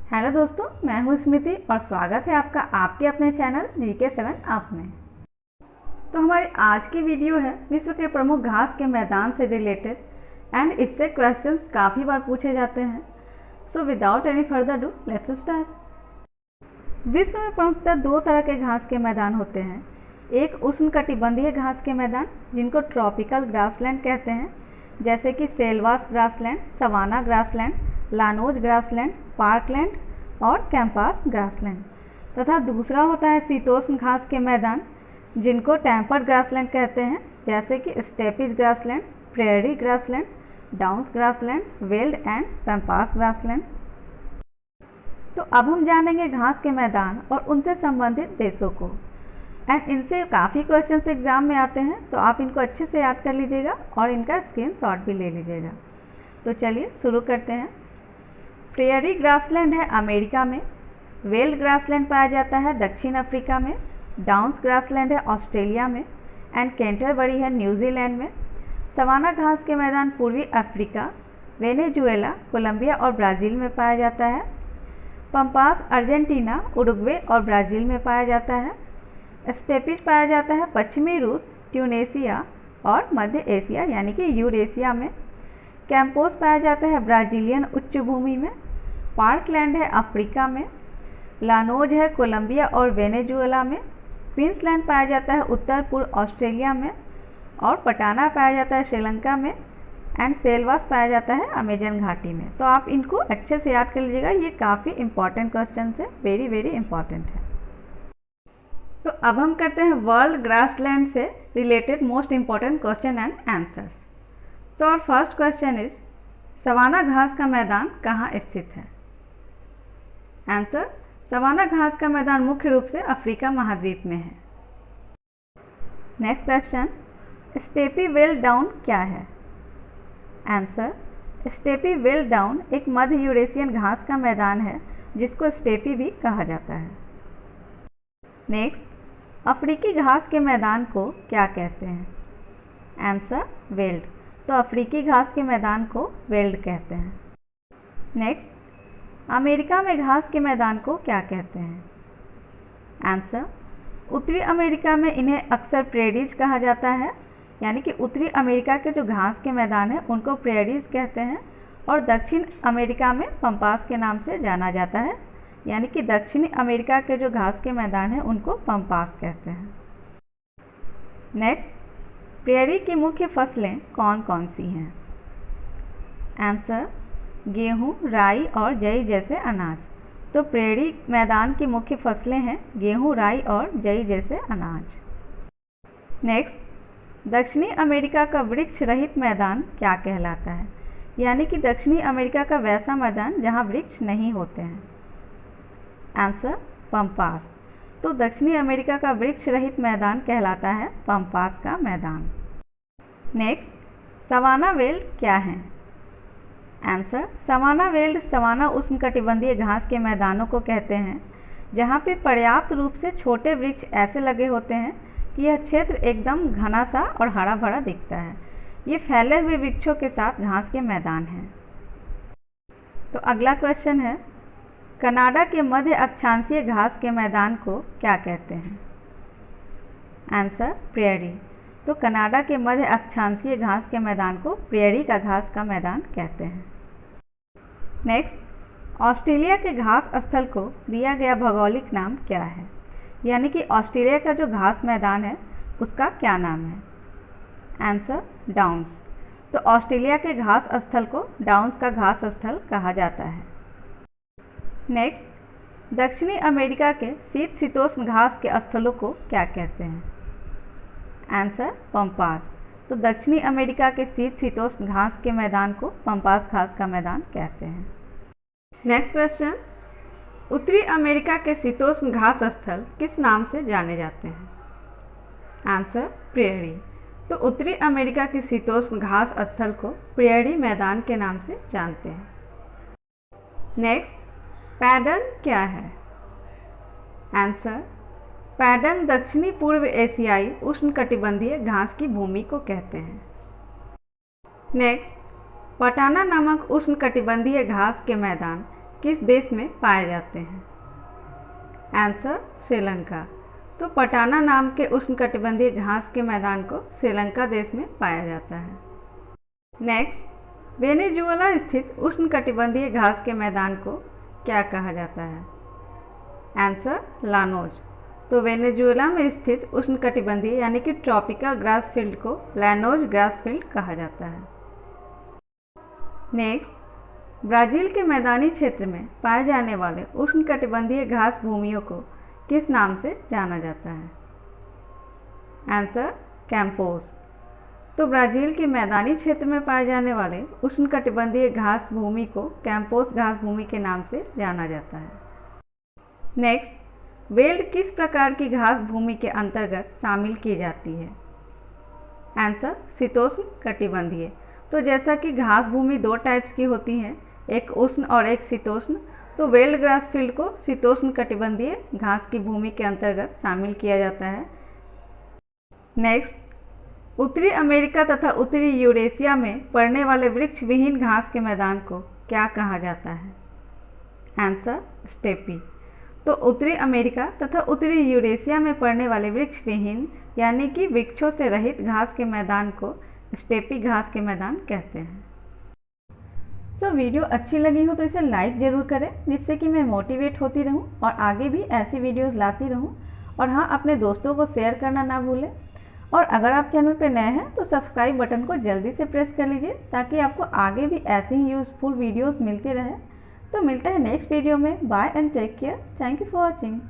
Hello दोस्तों, मैं हूं स्मृति और स्वागत है आपका आपके अपने चैनल GK7 अप में। तो हमारी आज की वीडियो है विश्व के प्रमुख घास के मैदान से रिलेटेड एंड इससे क्वेश्चंस काफ़ी बार पूछे जाते हैं। So without any further do let's start. विश्व में प्रमुखतः दो तरह के घास के मैदान होते हैं। एक उष्णकटिबंधीय घास के मैदान जिनको ट्रॉपिकल ग्रासलैंड कहते हैं, जैसे कि selvas grassland, savanna grassland, llanos grassland, parkland और कैंपास ग्रासलैंड। तथा दूसरा होता है शीतोष्ण घास के मैदान जिनको टेम्पर्ड ग्रासलैंड कहते हैं, जैसे कि steppes grassland, prairie grassland, downs grassland, veld and pampas grassland. तो अब हम जानेंगे घास के मैदान और उनसे संबंधित देशों को। एंड इनसे काफ़ी क्वेश्चंस एग्जाम में आते हैं, तो आप इनको अच्छे से याद कर लीजिएगा और इनका स्क्रीनशॉट भी ले लीजिएगा। तो चलिए शुरू करते हैं। प्रेयरी ग्रासलैंड है अमेरिका में, वेल्ड ग्रासलैंड पाया जाता है दक्षिण अफ्रीका में, डाउन्स ग्रासलैंड है ऑस्ट्रेलिया में एंड कैंटरबरी है न्यूजीलैंड में। सवाना घास के मैदान पूर्वी अफ्रीका, वेनेजुएला, कोलंबिया और ब्राज़ील में पाया जाता है। पंपास अर्जेंटीना, उरुग्वे और ब्राज़ील में पाया जाता है। स्टेपिज पाया जाता है पश्चिमी रूस, ट्यूनेशिया और मध्य एशिया यानी कि यूरेशिया में। कैंपोस पाया जाता है ब्राज़ीलियन उच्च भूमि में। पार्कलैंड है अफ्रीका में। लानोज है कोलंबिया और वेनेजुएला में। क्वींसलैंड पाया जाता है उत्तर पूर्व ऑस्ट्रेलिया में और पटाना पाया जाता है श्रीलंका में एंड सेल्वास पाया जाता है अमेजन घाटी में। तो आप इनको अच्छे से याद कर लीजिएगा, ये काफ़ी इंपॉर्टेंट क्वेश्चन है, वेरी वेरी इंपॉर्टेंट है। तो अब हम करते हैं वर्ल्ड ग्रासलैंड से related most important question and answers. So our first question is savanna घास का मैदान कहाँ स्थित है? आंसर, सवाना घास का मैदान मुख्य रूप से अफ्रीका महाद्वीप में है। Next question, steppe weld down क्या है? आंसर, स्टेपी वेल्ड डाउन एक मध्य यूरेशियन घास का मैदान है जिसको स्टेपी भी कहा जाता है। नेक्स्ट, अफ्रीकी घास के मैदान को क्या कहते हैं? Answer, weld. तो अफ्रीकी घास के मैदान को वेल्ड कहते हैं। नेक्स्ट, अमेरिका में घास के मैदान को क्या कहते हैं? आंसर, उत्तरी अमेरिका में इन्हें अक्सर प्रेरीज कहा जाता है, यानी कि उत्तरी अमेरिका के जो घास के मैदान हैं उनको प्रेरीज कहते हैं और दक्षिण अमेरिका में पंपास के नाम से जाना जाता है, यानी कि दक्षिणी अमेरिका के जो घास के मैदान हैं उनको पंपास कहते हैं। नेक्स्ट, प्रेयरी की मुख्य फसलें कौन कौन सी हैं? आंसर, गेहूं, राई और जई जैसे अनाज। तो प्रेयरी मैदान की मुख्य फसलें हैं गेहूं, राई और जई जैसे अनाज। नेक्स्ट, दक्षिणी अमेरिका का वृक्ष रहित मैदान क्या कहलाता है? यानी कि दक्षिणी अमेरिका का वैसा मैदान जहां वृक्ष नहीं होते हैं। Answer, pampas. तो दक्षिणी अमेरिका का वृक्ष रहित मैदान कहलाता है पंपास का मैदान। नेक्स्ट, सवाना वेल्ड क्या है? आंसर, सवाना वेल्ड सवाना उष्णकटिबंधीय घास के मैदानों को कहते हैं जहाँ पे पर्याप्त रूप से छोटे वृक्ष ऐसे लगे होते हैं कि यह क्षेत्र एकदम घना सा और हरा भरा दिखता है। ये फैले हुए वृक्षों के साथ घास के मैदान हैं। तो अगला क्वेश्चन है, कनाडा के मध्य अक्षांशीय घास के मैदान को क्या कहते हैं? Answer, prairie. तो कनाडा के मध्य अक्षांशीय घास के मैदान को प्रेयरी का घास का मैदान कहते हैं। नेक्स्ट, ऑस्ट्रेलिया के घास स्थल को दिया गया भौगोलिक नाम क्या है? यानी कि ऑस्ट्रेलिया का जो घास मैदान है उसका क्या नाम है? Answer, downs. तो ऑस्ट्रेलिया के घास स्थल को डाउन्स का घास स्थल कहा जाता है। नेक्स्ट, दक्षिणी अमेरिका के शीतोष्ण घास के स्थलों को क्या कहते हैं? Answer, pampas. तो दक्षिणी अमेरिका के शीतोष्ण घास के मैदान को पंपास घास का मैदान कहते हैं। नेक्स्ट क्वेश्चन, उत्तरी अमेरिका के शीतोष्ण घास स्थल किस नाम से जाने जाते हैं? Answer, prairie. तो उत्तरी अमेरिका के शीतोष्ण घास स्थल को प्रेयरी मैदान के नाम से जानते हैं। नेक्स्ट, पैडन क्या है? आंसर, पैडन दक्षिणी पूर्व एशियाई उष्णकटिबंधीय घास की भूमि को कहते हैं। नेक्स्ट, पटाना नामक उष्णकटिबंधीय घास के मैदान किस देश में पाए जाते हैं? आंसर श्रीलंका। तो पटाना नाम के उष्णकटिबंधीय घास के मैदान को श्रीलंका देश में पाया जाता है। नेक्स्ट, वेनेजुएला स्थित उष्णकटिबंधीय घास के मैदान को क्या कहा जाता है? Answer llanos. तो वेनेजुएला में स्थित उष्णकटिबंधीय यानी कि ट्रॉपिकल ग्रास फील्ड को लानोज ग्रास फील्ड कहा जाता है। नेक्स्ट, ब्राज़ील के मैदानी क्षेत्र में पाए जाने वाले उष्णकटिबंधीय घास भूमियों को किस नाम से जाना जाता है? Answer Campos. तो ब्राज़ील के मैदानी क्षेत्र में पाए जाने वाले उष्णकटिबंधीय घास भूमि को कैंपोस घास भूमि के नाम से जाना जाता है। नेक्स्ट, वेल्ड किस प्रकार की घास भूमि के अंतर्गत शामिल की जाती है? आंसर शीतोष्ण कटिबंधीय। तो जैसा कि घास भूमि दो टाइप्स की होती हैं, एक उष्ण और एक शीतोष्ण, तो वेल्ड ग्रास फील्ड को शीतोष्ण कटिबंधीय घास की भूमि के अंतर्गत शामिल किया जाता है। नेक्स्ट, उत्तरी अमेरिका तथा उत्तरी यूरेशिया में पड़ने वाले वृक्ष विहीन घास के मैदान को क्या कहा जाता है? Answer steppe. तो उत्तरी अमेरिका तथा उत्तरी यूरेशिया में पड़ने वाले वृक्ष विहीन यानी कि वृक्षों से रहित घास के मैदान को स्टेपी घास के मैदान कहते हैं। वीडियो अच्छी लगी हो तो इसे लाइक ज़रूर करें, जिससे कि मैं मोटिवेट होती रहूं और आगे भी ऐसी वीडियोस लाती रहूं। और हाँ, अपने दोस्तों को शेयर करना ना भूलें। और अगर आप चैनल पर नए हैं तो सब्सक्राइब बटन को जल्दी से प्रेस कर लीजिए, ताकि आपको आगे भी ऐसी ही यूज़फुल वीडियोज़ मिलती रहे। तो मिलते हैं नेक्स्ट वीडियो में। Bye and take care. Thank you for watching.